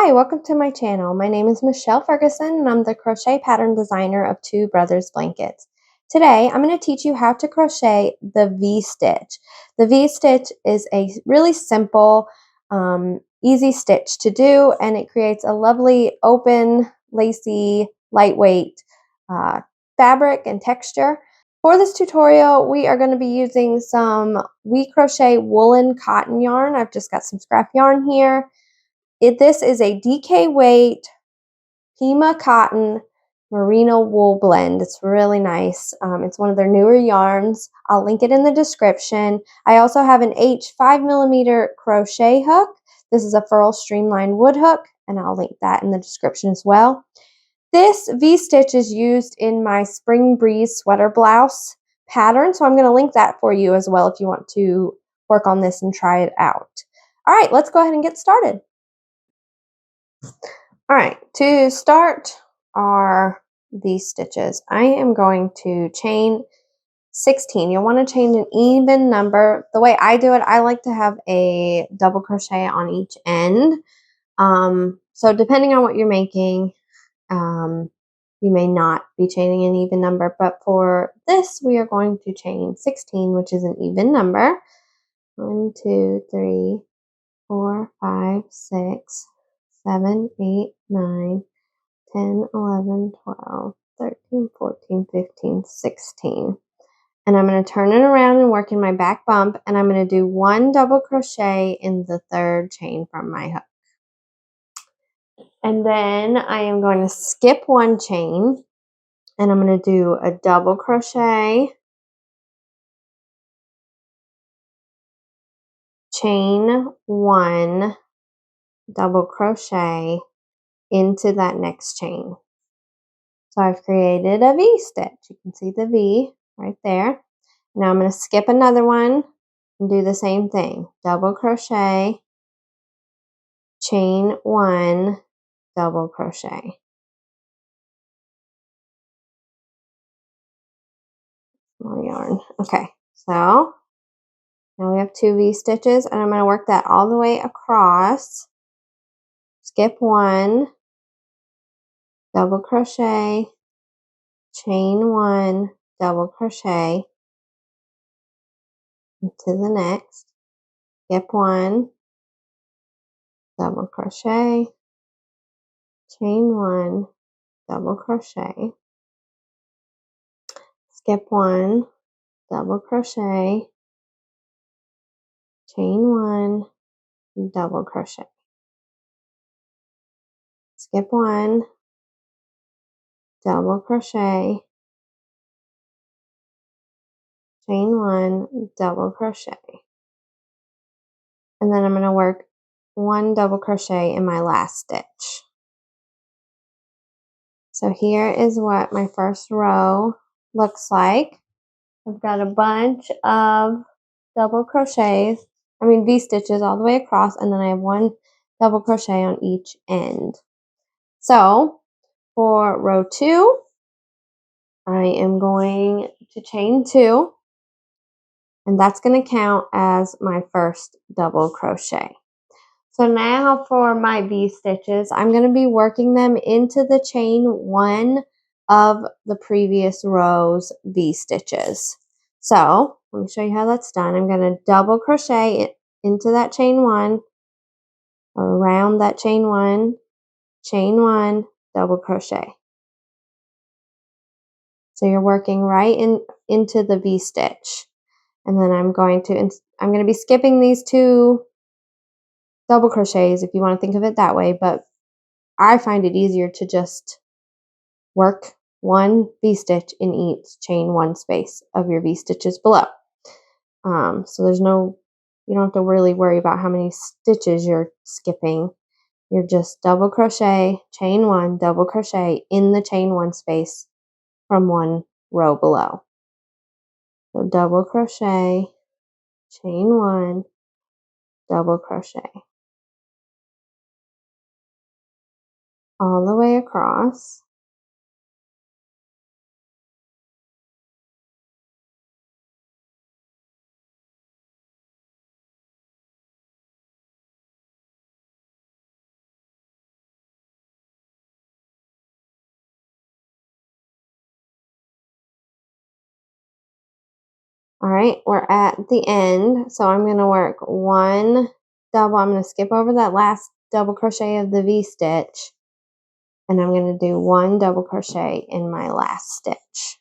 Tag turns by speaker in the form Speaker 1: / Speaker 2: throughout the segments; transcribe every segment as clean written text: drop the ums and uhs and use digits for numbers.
Speaker 1: Hi, welcome to my channel. My name is Michelle Ferguson and I'm the crochet pattern designer of Two Brothers Blankets. Today, I'm going to teach you how to crochet the V-stitch. The V-stitch is a really simple, easy stitch to do, and it creates a lovely, open, lacy, lightweight fabric and texture. For this tutorial, we are going to be using some We Crochet woolen cotton yarn. I've just got some scrap yarn here. This is a DK weight Pima cotton merino wool blend. It's really nice. It's one of their newer yarns. I'll link it in the description. I also have an H 5mm crochet hook. This is a Furl Streamline wood hook, and I'll link that in the description as well. This V-stitch is used in my Spring Breeze sweater blouse pattern, so I'm going to link that for you as well if you want to work on this and try it out. All right, let's go ahead and get started. All right, to start our these stitches, I am going to chain 16. You'll want to chain an even number. The way I do it, I like to have a double crochet on each end. So depending on what you're making, you may not be chaining an even number, but for this, we are going to chain 16, which is an even number. 1, 2, 3, 4, 5, 6, 7, 8, 9, 10, 11, 12, 13, 14, 15, 16. And I'm going to turn it around and work in my back bump, and I'm going to do 1 double crochet in the 3rd chain from my hook. And then I am going to skip 1 chain, and I'm going to do a double crochet, chain 1, double crochet into that next chain. So I've created a V-stitch. You can see the V right there. Now I'm going to skip another one and do the same thing. Double crochet, chain 1, double crochet. More yarn. Okay, so now we have 2 V-stitches, and I'm going to work that all the way across. Skip 1, double crochet, chain 1, double crochet into the next. Skip 1, double crochet, chain 1, double crochet, skip 1, double crochet, chain 1, double crochet, skip 1, double crochet, chain 1, double crochet, and then I'm going to work 1 double crochet in my last stitch. So here is what my first row looks like. I've got a bunch of double crochets, V-stitches all the way across, and then I have 1 double crochet on each end. So for row 2, I am going to chain 2, and that's going to count as my first double crochet. So now for my V-stitches, I'm going to be working them into the chain 1 of the previous row's V-stitches. So let me show you how that's done. I'm going to double crochet it into that chain 1, or around that chain 1, double crochet. So you're working right into the V-stitch. And then I'm going to be skipping these 2 double crochets if you want to think of it that way, but I find it easier to just work 1 V-stitch in each chain 1 space of your V-stitches below. So you don't have to really worry about how many stitches you're skipping. You're just double crochet, chain 1, double crochet in the chain 1 space from 1 row below. So double crochet, chain 1, double crochet all the way across. All right, we're at the end, so I'm going to work one double. I'm going to skip over that last double crochet of the V-stitch, and I'm going to do one double crochet in my last stitch.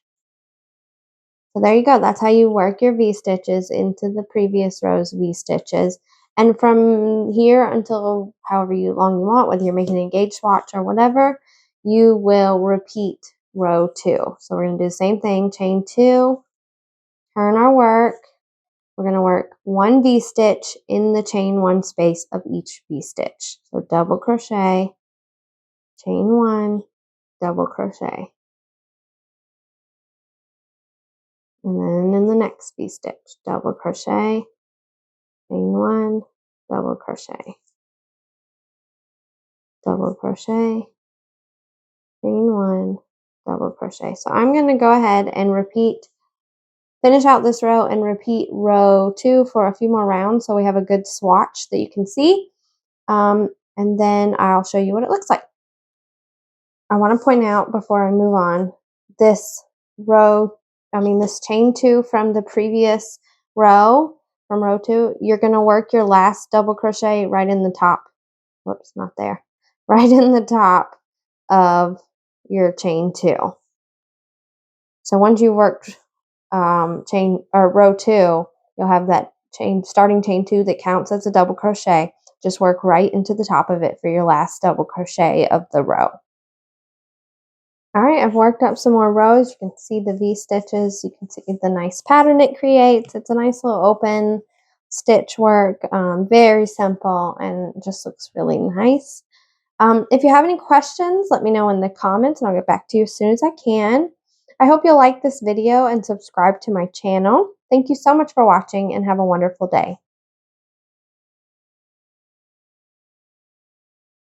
Speaker 1: So there you go. That's how you work your V-stitches into the previous row's V-stitches. And from here until however long you want, whether you're making a gauge swatch or whatever, you will repeat row 2. So we're going to do the same thing, chain 2, turn our work. We're going to work one V-stitch in the chain 1 space of each V-stitch. So double crochet, chain 1, double crochet. And then in the next V-stitch, double crochet, chain 1, double crochet, double crochet, chain 1, double crochet. So I'm going to go ahead and finish out this row and repeat row 2 for a few more rounds so we have a good swatch that you can see. And then I'll show you what it looks like. I want to point out before I move on, this chain 2 from the previous row, from row 2, you're going to work your last double crochet right in the top. Whoops, not there. Right in the top of your chain 2. So once you worked row 2, you'll have that starting chain 2 that counts as a double crochet. Just work right into the top of it for your last double crochet of the row. All right, I've worked up some more rows. You can see the V-stitches. You can see the nice pattern it creates. It's a nice little open stitch work, very simple, and just looks really nice. If you have any questions, let me know in the comments, and I'll get back to you as soon as I can. I hope you'll like this video and subscribe to my channel. Thank you so much for watching, and have a wonderful day.